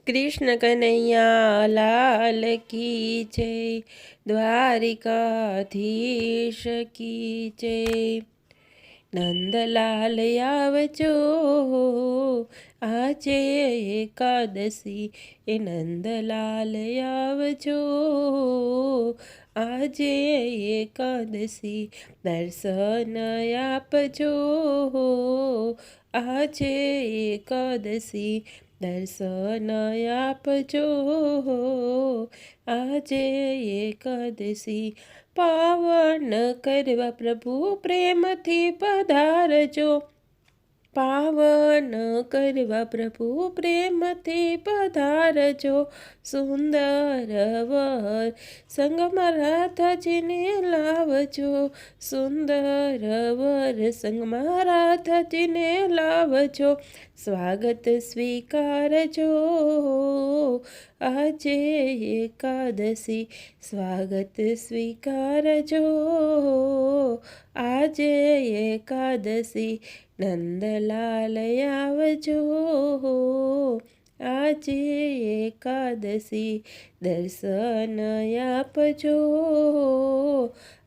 कृष्ण कन्हैया लाल की जय। द्वारिकाधीश की जय। नंदलाल आवजो આજે એકાદશી એ નંદલાલ આવજો આજે એકાદશી દર્શન આપજો આજે એકાદશી દર્શન આપજો આજે એકાદશી પાવન કરવા પ્રભુ પ્રેમથી પધારજો પાવન કરવા પ્રભુ પ્રેમથી પધારજો સુંદર વર સંગમાં રાધાજીને લાવજો સુંદર વર સંગમાં રાધાજીને લાવજો સ્વાગત સ્વીકારજો આજે એકાદશી સ્વાગત સ્વીકારજો આજે એકાદશી નંદલાલ આવજો આજે એકાદશી દર્શન આપજો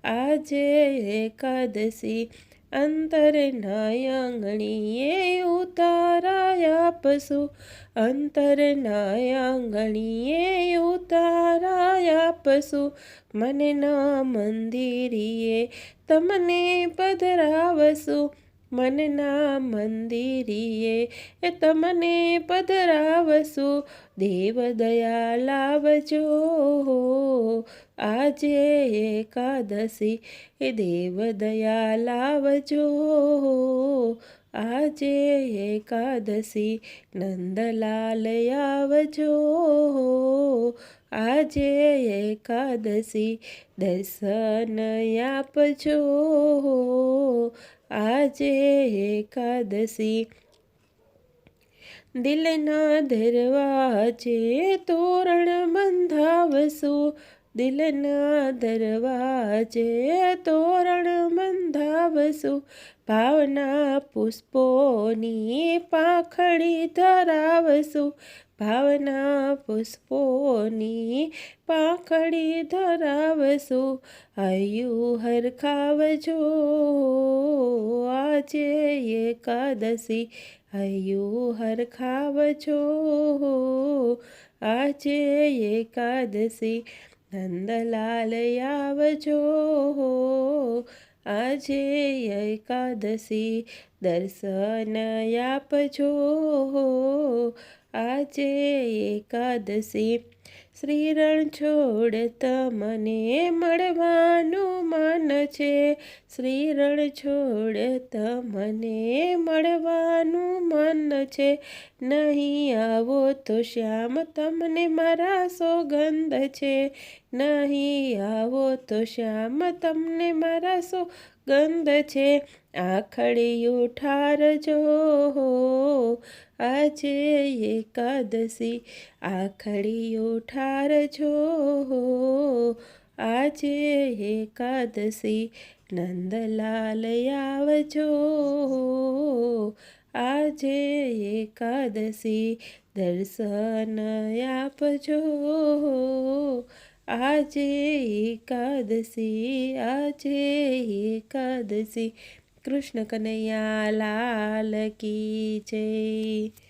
આજે એકાદશી અંતરના આંગણીએ ઉતારા આપશું અંતરના આંગણીએ ઉતારા આપશું મનના મંદિરીએ તમને પધરાવશું મનના મંદિરીએ તમને પધરાવશું દેવ દયા લાવજો આજે એકાદશી દેવ દયા લાવજો આજે એકાદશી નંદલાલ આવજો આજે એકાદશી દર્શન આપજો આજે એકાદશી દિલના દરવાજે તોરણ બંધાવશું દિલના દરવાજે તોરણ બંધાવશું ભાવના પુષ્પોની પાંખડી ધરાવશું ભાવના પુષ્પોની પાંખડી ધરાવશું હૈયું હરખાવજો આજે એકાદશી હૈયું હરખાવજો આજે એકાદશી નંદલાલ આવજો આજે એકાદશી દર્શન આપજો આજે એકાદશી શ્રી રણછોડ તમને મળવાનું મન છે શ્રી રણછોડ તમને મળવાનું મન છે નહીં આવો તો શ્યામ તમને મારા સોગંદ છે નહીં આવો તો શ્યામ તમને મારા સોગંદ છે આખડીયું ઠારજો આજે એકાદશી આખડીયું ઠારજો આજે એકાદશી નંદલાલ આવજો આજે એકાદશી દર્શન આપજો આજે એકાદશી આજે એકાદશી કૃષ્ણ કનૈયા લાલ કી જય।